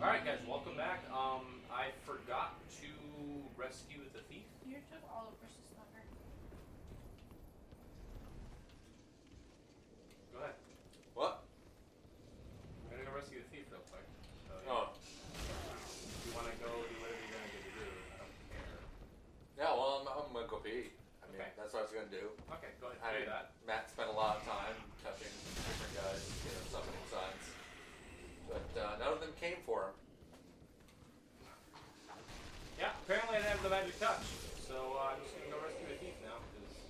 Alright guys, welcome back. I forgot to rescue the thief. You took all of Chris's thunder. Go ahead. What? I'm gonna go rescue the thief real quick. So, Oh. if you wanna go do whatever you're gonna get to do, I don't care. Yeah, well, I'm gonna go pee. I mean, Okay. that's what I was gonna do. Okay, go ahead and do that. Matt spent a lot of time touching different guys, summoning signs. But none of them came for him. Yeah, apparently I didn't have the magic touch. So I'm just gonna go rescue the thief now, because it's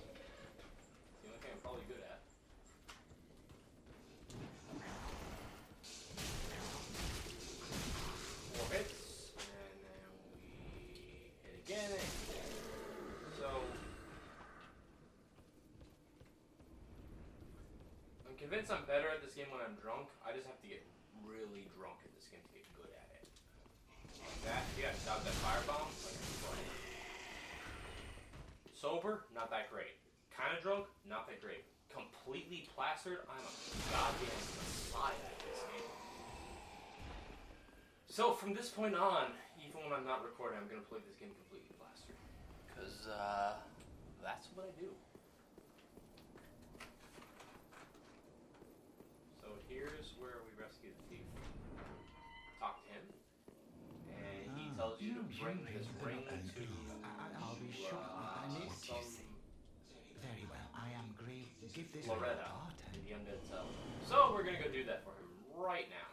the only thing I'm probably good at. Four hits, and then we hit again, and again. So I'm convinced I'm better at this game when I'm drunk. I just have to get really drunk in this game to get good at it. Like that, yeah, dodge that firebomb. Like, sober, not that great. Kind of drunk, not that great. Completely plastered, I'm a goddamn messiah at this game. So from this point on, even when I'm not recording, I'm gonna play this game completely plastered. Cause that's what I do. So here's where we rescue the thief. Talk to him. And he tells you to bring this ring to I'll be sure. I need to some see. Very well. I am grave. Give this Loretta, a part. the undead cell. So we're gonna go do that for him right now.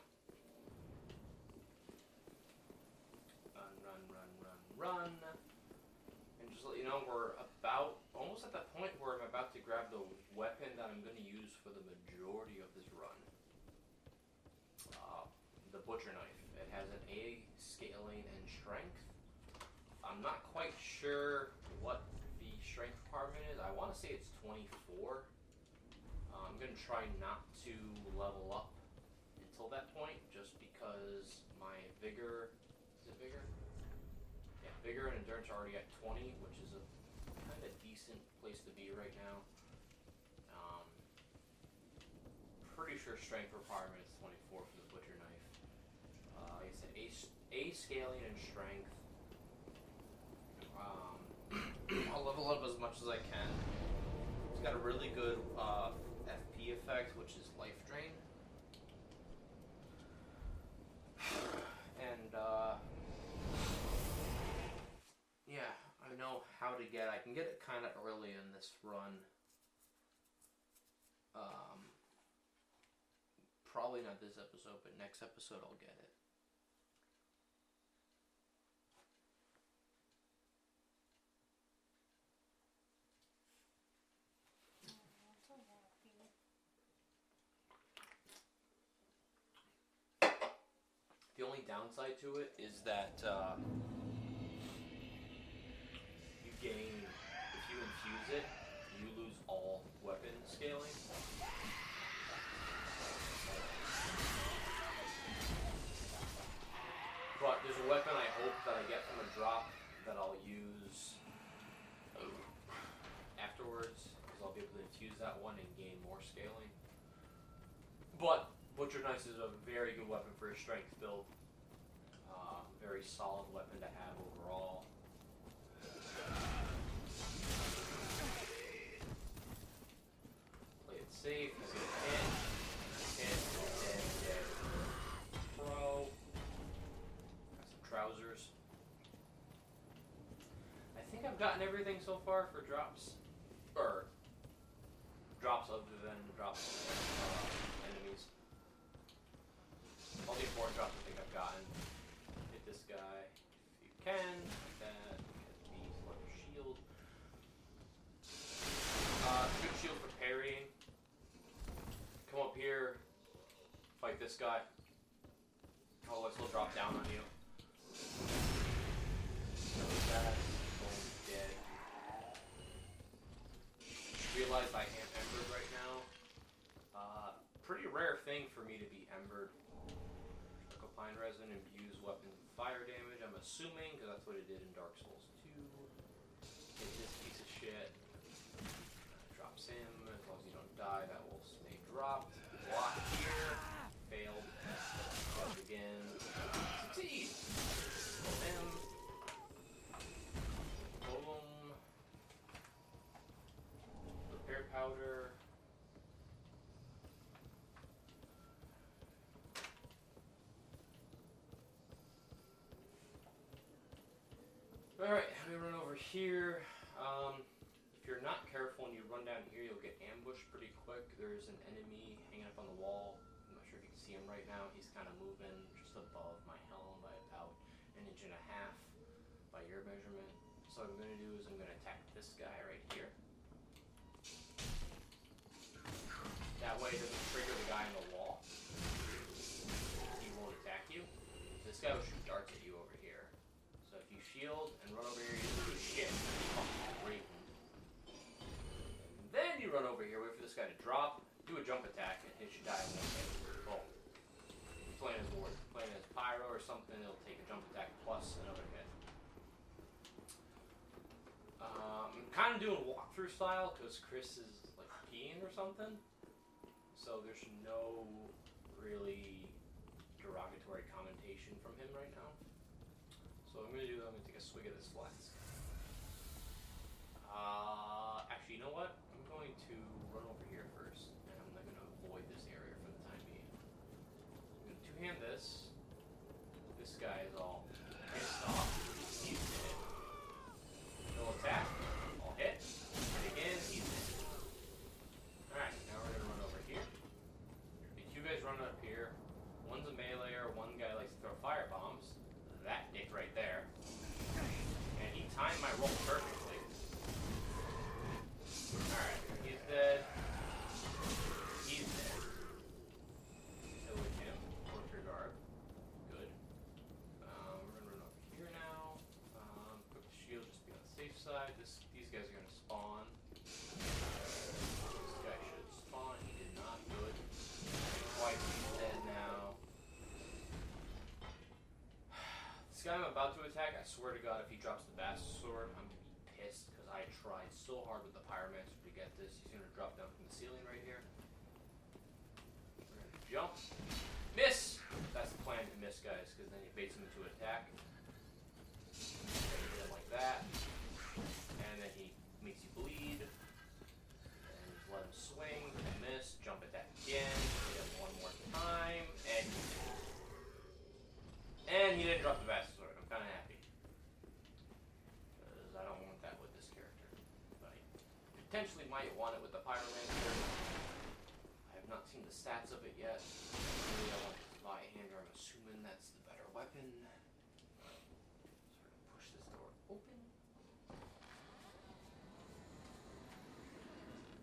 Run, run, run, run, run. And just to let you know, we're about almost at that point where I'm about to grab the weapon that I'm gonna use for the majority of this run. The butcher knife. It has an A scaling and strength. I'm not quite sure what the strength requirement is. I want to say it's 24. I'm going to try not to level up until that point, just because my vigor, is it vigor? Yeah, vigor and endurance are already at 20, which is a kind of decent place to be right now. Pretty sure strength requirement is 24 for the butcher knife. Like I said, A scaling and strength. I'll level up as much as I can. It's got a really good FP effect, which is life drain. And yeah, I know how to get. I can get it kind of early in this run. Probably not this episode, but next episode I'll get it. The only downside to it is that you gain, if you infuse it, you lose all weapon scaling. But there's a weapon I hope that I get from a drop that I'll use afterwards, because I'll be able to infuse that one and gain more scaling. But Butcher Knife is a very good weapon for a strength build. Very solid weapon to have overall. Play it safe, get hit, dead. Throw. Got some trousers. I think I've gotten everything so far for drops. Or drops other than drops of enemies. All the important drops I think I've gotten. Hit this guy if you can. Like that. Get these like shield. Good shield for parrying. Come up here. Fight this guy. Otherwise he'll drop down on you. That's going dead. Realize I am embered right now. Pretty rare thing for me to be embered. Pine resin imbues weapons with fire damage, I'm assuming, because that's what it did in Dark Souls 2. Hit this piece of shit. Drops him. As long as you don't die, that will stay dropped. Block here. Failed. Block again. here, if you're not careful and you run down here, you'll get ambushed pretty quick. There's an enemy hanging up on the wall. I'm not sure if you can see him right now. He's kind of moving just above my helm by about 1.5 inches by your measurement. So what I'm going to do is I'm going to attack this guy right here. That way it doesn't trigger the guy on the wall. He won't attack you. This guy will shoot darts at you over here. So if you shield and run over here, you do shit. Great. Then you run over here, wait for this guy to drop, do a jump attack, and it should die in 1 hit. Boom. Playing as Ward. Playing as Pyro or something, it'll take a jump attack plus another hit. I'm kind of doing walkthrough style because Chris is like peeing or something. So there's no really derogatory commentation from him right now. So what I'm going to do, I'm going to take a swig of this flask. Actually, you know what? I'm going to run over here first, and I'm going to avoid this area for the time being. I'm going to two-hand this. This guy is all pissed off. He's dead. No attack. I'll hit. And again, he's dead. Alright, now we're going to run over here. The two guys run up here. One's a meleeer, one guy likes to throw fire bombs. That dick right there. And he timed my roll perfectly. Alright, he's dead. He's dead. Killing him. Close your guard. Good. We're gonna run over here now. Put the shield just to be on the safe side. These guys are gonna spawn. This guy should spawn. He did not. Good. Twice he's dead now. This guy I'm about to attack, I swear to God, if he drops the Bastard Sword, I'm gonna be pissed because I tried so hard with the Pyromancer to get this. He's gonna drop down from the ceiling right here. We're gonna jump. Miss! That's the plan, to miss, guys, because then he baits him into attack. Hit him like that. And then he makes you bleed. And just let him swing, and miss, jump attack again, hit him one more time, and he didn't drop the Bastard Sword. I'm kind of happy. Because I don't want that with this character. But I potentially might want it with the Pyromancer. I have not seen the stats of it yet. Really, I want to buy a hander. I'm assuming that's the better weapon. So we're going to push this door open.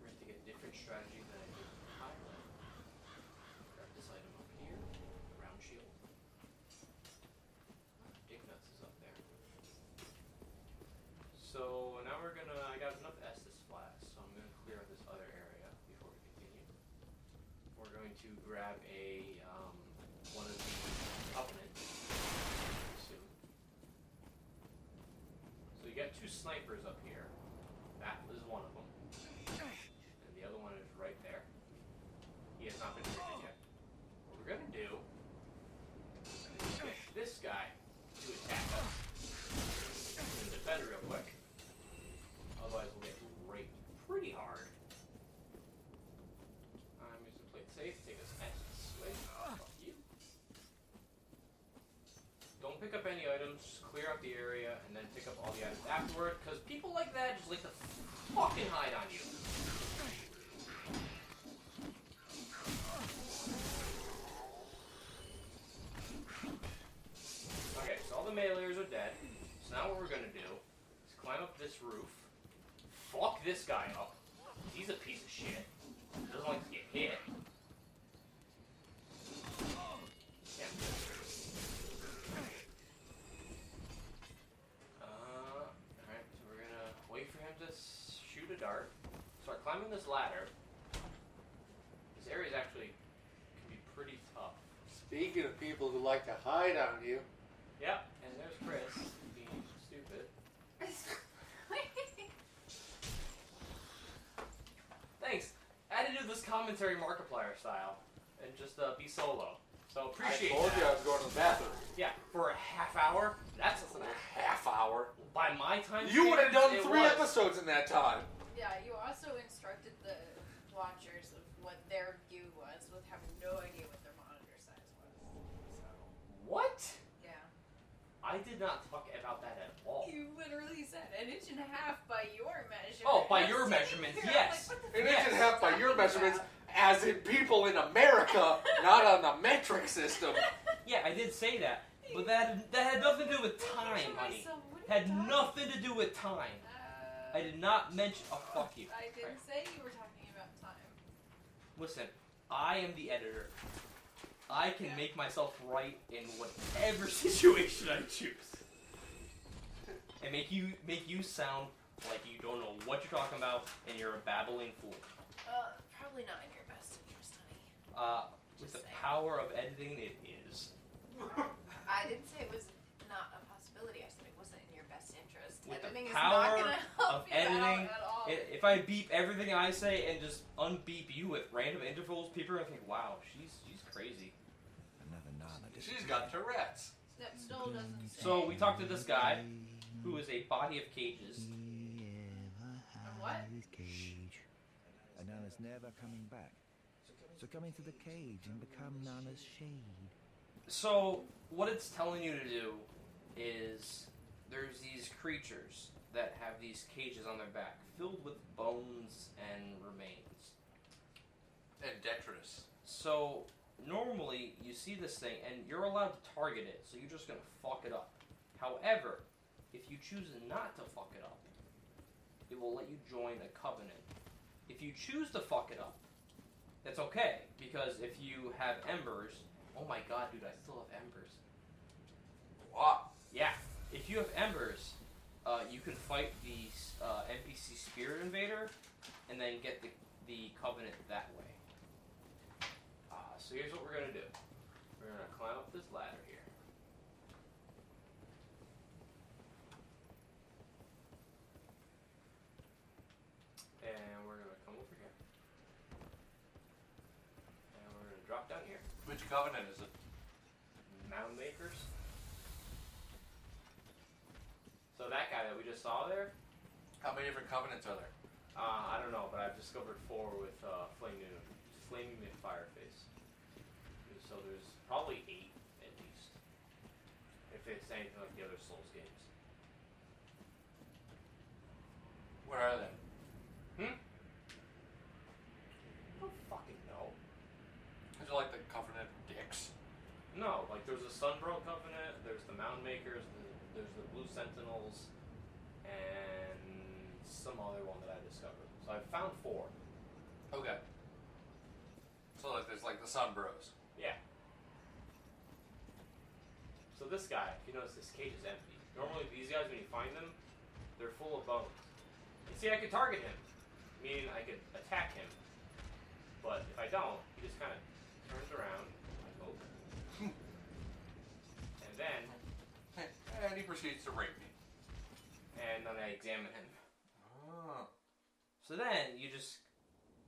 We're going to take a different strategy than I did with the Pyro. Grab this item up here. Round shield. Dick Nuts is up there. So now we're gonna, I got enough Estus flask, so I'm gonna clear out this other area before we continue. We're going to grab a, one of the Covenant soon. So you got two snipers up here. That is one of them. And the other one is right there. He has not been triggered yet. What we're gonna do is get this guy to attack us. I'm gonna defend real quick. Otherwise we'll get raped pretty hard. I'm just gonna play it safe, take this nice swing. Fuck you. Don't pick up any items, clear out the area, and then pick up all the items afterward, because people like that just like to fucking hide on you. Okay, so all the meleeers are dead. So now what we're gonna do is climb up this roof, fuck this guy up. He's a piece of shit. He doesn't like to get hit. Yeah. Alright, so we're gonna wait for him to shoot a dart. Start climbing this ladder. This area is actually can be pretty tough. Speaking of people who like to hide on you, Yep, and there's Chris being stupid. Thanks. I had to do this commentary Markiplier style and just be solo. So appreciate I told that. you I was going to the bathroom. Yeah, for a half hour. That's Less than a half hour. by my time. You would have done it 3 was. episodes in that time. Yeah, you also instructed the watchers of what their view was with having no idea what their monitor size was. So, What? yeah. I did did not talk about that at all. You literally said 1.5 inches by your measurements. Oh, by your measurements, Here, I'm yes. like, what the An fuck inch and a are you half by your talking measurements, about? as in people in America, not on the metric system. Yeah, I did say that, but that had nothing to do with time, honey. Had nothing to do with time. I did not mention. Oh, fuck you. I didn't say you were talking about time. Listen, I am the editor. I can make myself right in whatever situation I choose, and make you sound like you don't know what you're talking about and you're a babbling fool. Probably not in your best interest, honey. With the power of editing, it is. I didn't say it was not a possibility. I said it wasn't in your best interest. With Editing the is not power going to help of you editing, out at all. if I beep everything I say and just unbeep you at random intervals, people are gonna think, "Wow, she's crazy." Another Nana She's got Tourette's. That still doesn't say. So we talked to this guy, who is a body of cages. What? Cage. And Nana's never coming back. So come into the cage and become Nana's shade. So what it's telling you to do is there's these creatures that have these cages on their back filled with bones and remains. And detritus. So normally you see this thing and you're allowed to target it, so you're just going to fuck it up. However, if you choose not to fuck it up, it will let you join a covenant. If you choose to fuck it up, that's okay, because if you have embers, oh my god, dude, I still have embers. Wow. Yeah, if you have embers, you can fight the NPC Spirit Invader, and then get the Covenant that way. So here's what we're gonna do. We're gonna climb up this ladder here. And we're gonna come over here. And we're gonna drop down here. Which covenant is it? Mound Makers. So that guy that we just saw there, How many different covenants are there? I don't know, but I've discovered 4 with Flaming Fireface. So there's probably 8 at least, if it's anything like the other Souls games. Where are they? I don't fucking know. Is it like the covenant dicks? No, like there's the Sunbro Covenant, there's the Mound Makers, there's the Blue Sentinels, and some other one that I discovered. So I've found 4. Okay. So like there's like the Sun Bros. Yeah. So this guy, if you notice, this cage is empty. Normally these guys, when you find them, they're full of bones. And see, I could target him, meaning I could attack him. But if I don't, he just kind of turns around, like, oh. And then, And he proceeds to rape me. and then I examine him. Oh. So then, you just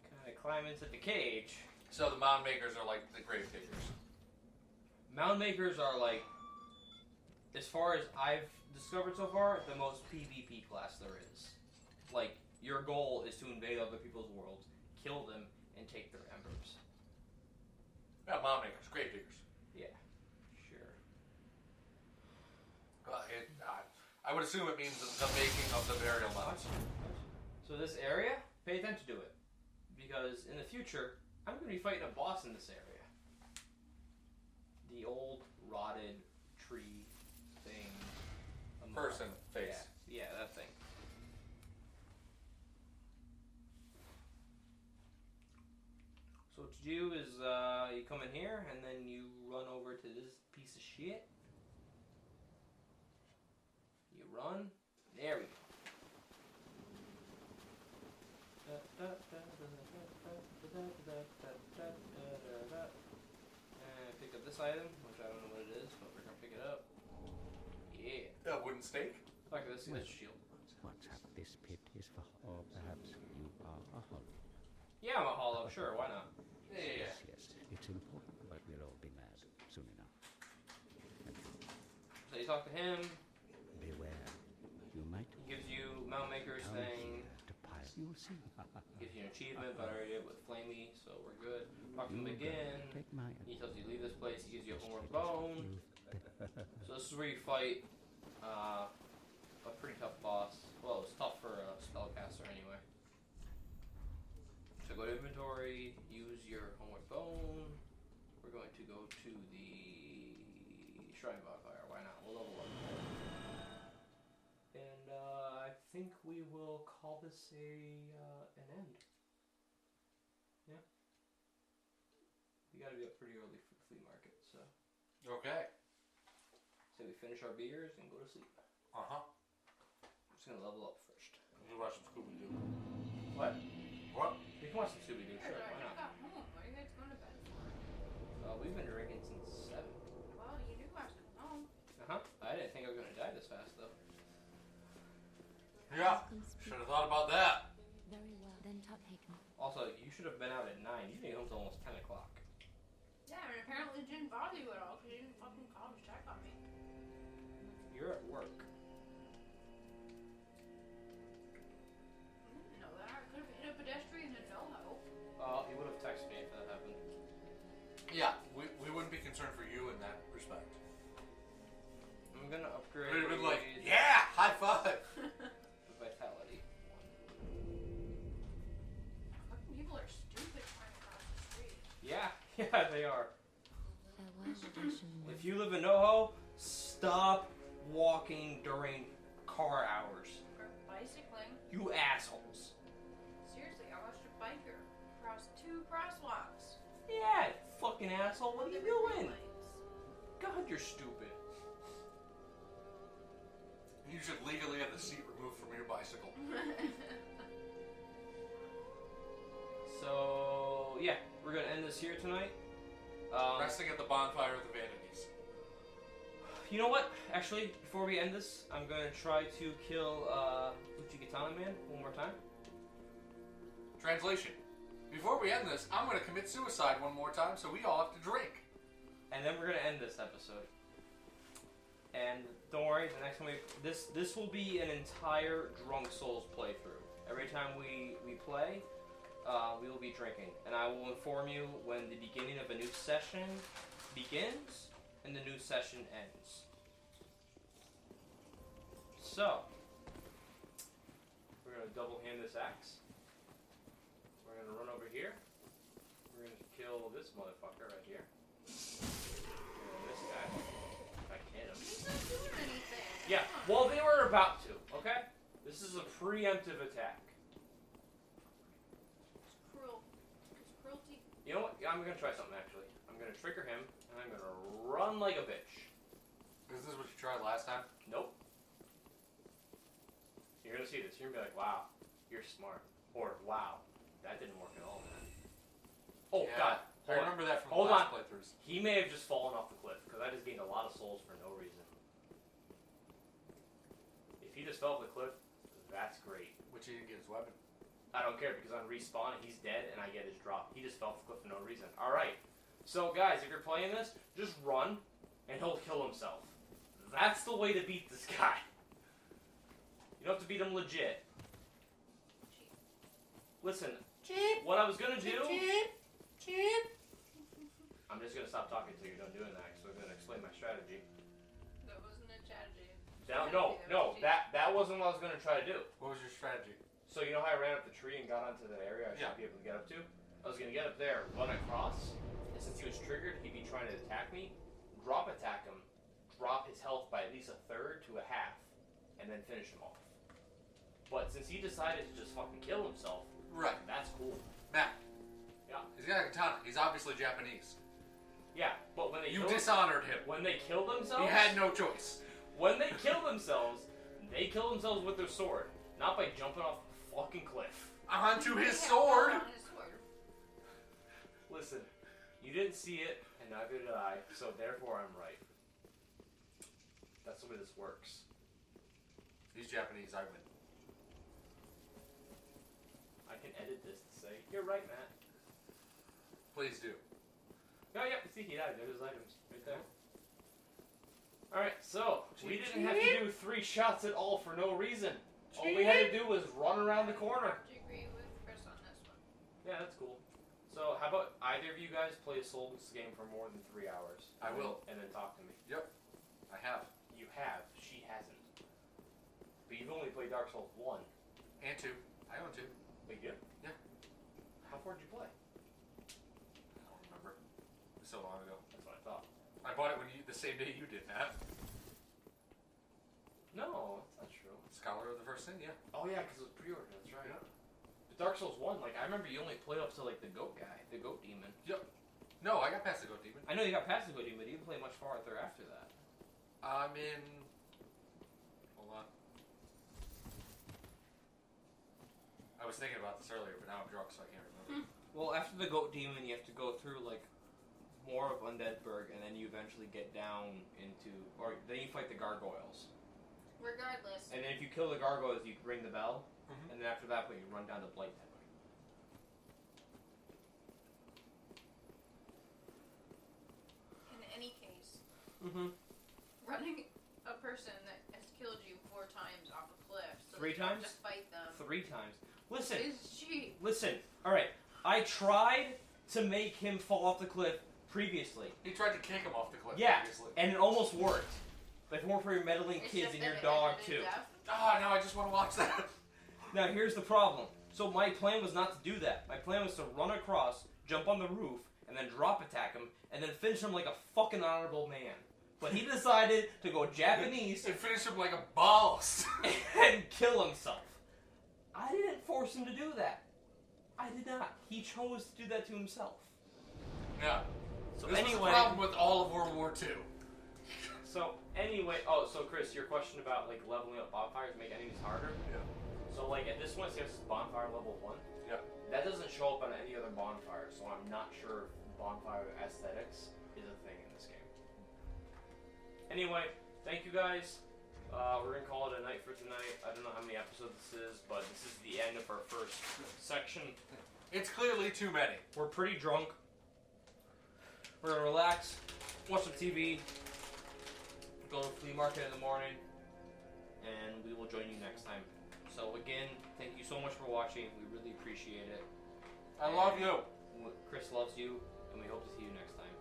kind of climb into the cage. So the mound makers are like the grave diggers. Mound Makers are like, as far as I've discovered so far, the most PvP class there is. Like, your goal is to invade other people's worlds, kill them, and take their embers. Yeah, mound makers, grave diggers. Yeah, sure. I would assume it means the making of the burial mounds. So this area, pay attention to it. Because in the future, I'm going to be fighting a boss in this area. The old, rotted tree thing. Person face. Yeah, that thing. So what you do is you come in here and then you run over to this piece of shit. You run. There we go. And pick up this item, which I don't know what it is, but we're gonna pick it up. Yeah. A wooden stake? Look at this shield. What's up? This pit is for, or perhaps you are a hollow. Yeah, I'm a hollow, sure, why not? Yeah. Yes, it's important, but we'll all be mad soon enough. So you talk to him, Beware, you might he gives you Mount Maker's come thing, here to pile. You'll see. gives you an achievement, but I already did it with Flamey, so we're good. Talk to him again, Take my he tells you to leave this place, he gives you one more bone. So this is where you fight A pretty tough boss. Well, it was tough for a spellcaster anyway. So go to inventory, use your homeward bone. We're going to go to the Shrine Bonfire. Why not? We'll level up. And I think we will call this an end. Yeah. We gotta be up pretty early for the flea market, so. Okay. So we finish our beers and go to sleep. Uh-huh. I'm just gonna level up first. You watch some Scooby-Doo. What? What? We can watch some Scooby-Doo, sure, I why just not? got home. What are you guys going to bed for? We've been drinking since 7. Well, you knew I was coming home. Uh-huh. I didn't think I was gonna die this fast, though. Yeah. Should have thought about that. Very well. Then take me. Also, you should have been out at 9. You didn't get home till almost 10 o'clock. Yeah, and apparently it didn't bother you at all because you didn't fucking call to check on me. You're at work. I didn't know that. I could have hit a pedestrian and no help. He would have texted me if that happened. Yeah, we wouldn't be concerned for you in that respect. I'm gonna upgrade. We'd have been like, yeah, high five. Vitality. Fucking people are stupid trying to cross the street. Yeah, yeah, they are. Farewell, Ashen One. If you live in NoHo, stop walking during car hours. Or bicycling. You assholes. Seriously, I watched a biker cross 2 crosswalks. Yeah, fucking asshole. What are you There were doing? lanes. God, you're stupid. You should legally have the seat removed from your bicycle. So, yeah, we're gonna end this here tonight. Resting at the bonfire of the vanities. You know what? Actually, before we end this, I'm gonna try to kill Uchikatana Man one more time. Translation. Before we end this, I'm going to commit suicide one more time so we all have to drink. And then we're gonna end this episode. And don't worry, the next time this will be an entire Drunk Souls playthrough. Every time we play, we will be drinking, and I will inform you when the beginning of a new session begins and the new session ends. So, we're gonna double hand this axe. We're gonna run over here. We're gonna kill this motherfucker right here. And this guy. If I can hit him. He's not doing anything. Yeah, well, they were about to, okay? This is a preemptive attack. It's cruel. It's cruelty. You know what? Yeah, I'm gonna try something actually. I'm gonna trigger him, and I'm gonna run like a bitch. Is this what you tried last time? Nope. You're gonna see this. You're gonna be like, wow, you're smart. Or, wow, that didn't work at all, man. Oh, Yeah, God. I remember that from Hold the last on. playthroughs. He may have just fallen off the cliff, because I just gained a lot of souls for no reason. If he just fell off the cliff, that's great. Which he didn't get his weapon. I don't care, because on respawn, he's dead, and I get his drop. He just fell off the cliff for no reason. Alright. So, guys, if you're playing this, just run, and he'll kill himself. That's the way to beat this guy. You don't have to beat him legit. Cheap. Listen, Cheap. what I was gonna do... Cheap. I'm just gonna stop talking until you're done doing that, because I'm gonna explain my strategy. That wasn't a strategy. No, that wasn't what I was gonna try to do. What was your strategy? So you know how I ran up the tree and got onto the area I should Yeah. be able to get up to? I was gonna get up there, run across, and since he was triggered, he'd be trying to attack me, drop attack him, drop his health by at least a third to a half, and then finish him off. But since he decided to just fucking kill himself, Right. that's cool. Matt. Yeah. He's got a katana. He's obviously Japanese. Yeah, but when they You killed dishonored him. when they killed themselves, He had no choice. when they kill themselves, they kill themselves with their sword, not by jumping off a fucking cliff. Onto He his had sword. blood on his sword. Listen, you didn't see it, and neither did I, so therefore I'm right. That's the way this works. He's Japanese. I win. I can edit this to say, you're right, Matt. Please do. Oh, yeah, see, he died. There's his items right there. Alright, so, we didn't have to do 3 shots at all for no reason. All we had to do was run around the corner. I have to agree with Chris on this one. Yeah, that's cool. So, how about either of you guys play a Souls game for more than 3 hours? I will. And then talk to me. Yep. I have. You have. She hasn't. only played Dark Souls 1. And 2. I own 2. Wait, you? Yeah. How far did you play? I don't remember. It was so long ago. That's what I thought. I bought it the same day you did, Matt. No, that's not true. Scholar of the First Sin, yeah. Oh yeah, because it was pre-order. That's right. Yeah. But Dark Souls 1, like I remember you only played up to like the goat guy, the goat demon. Yep. No, I got past the Goat Demon. I know you got past the goat demon, but you didn't play much farther after that. I'm in. Hold on. I was thinking about this earlier, but now I'm drunk, so I can't remember. Well, after the goat demon, you have to go through like more of Undeadburg, and then you eventually get down into, or then you fight the gargoyles. Regardless. And then if you kill the gargoyles, you ring the bell, Mhm. and then after that point, you run down to Blighttown. In any case, Mm-hmm. running a person that has killed you 4 times off a cliff so 3 that you have times? to fight them 3 times. Listen, is cheap. listen. All right, I tried to make him fall off the cliff previously. He tried to kick him off the cliff Yeah, previously. and it almost worked. If it weren't for your meddling It's kids just and that your it dog ended in too. death. Ah, now I just want to watch that. Now here's the problem. So my plan was not to do that. My plan was to run across, jump on the roof, and then drop attack him, and then finish him like a fucking honorable man. But he decided to go Japanese And finish him like a boss. and kill himself. I didn't force him to do that. I did not. He chose to do that to himself. Yeah. So This was the anyway, problem with all of World War II. so Chris, your question about like leveling up bonfires make enemies harder. Yeah. So like at this one, it says bonfire level 1. Yeah. That doesn't show up on any other bonfire, so I'm not sure if bonfire aesthetics is a thing in this game. Anyway, thank you guys. We're gonna call it a night for tonight. I don't know how many episodes this is, but this is the end of our first section. It's clearly too many. We're pretty drunk. We're gonna relax, watch some TV, go to the flea market in the morning, and we will join you next time. So again, thank you so much for watching. We really appreciate it. I love you. Chris loves you, and we hope to see you next time.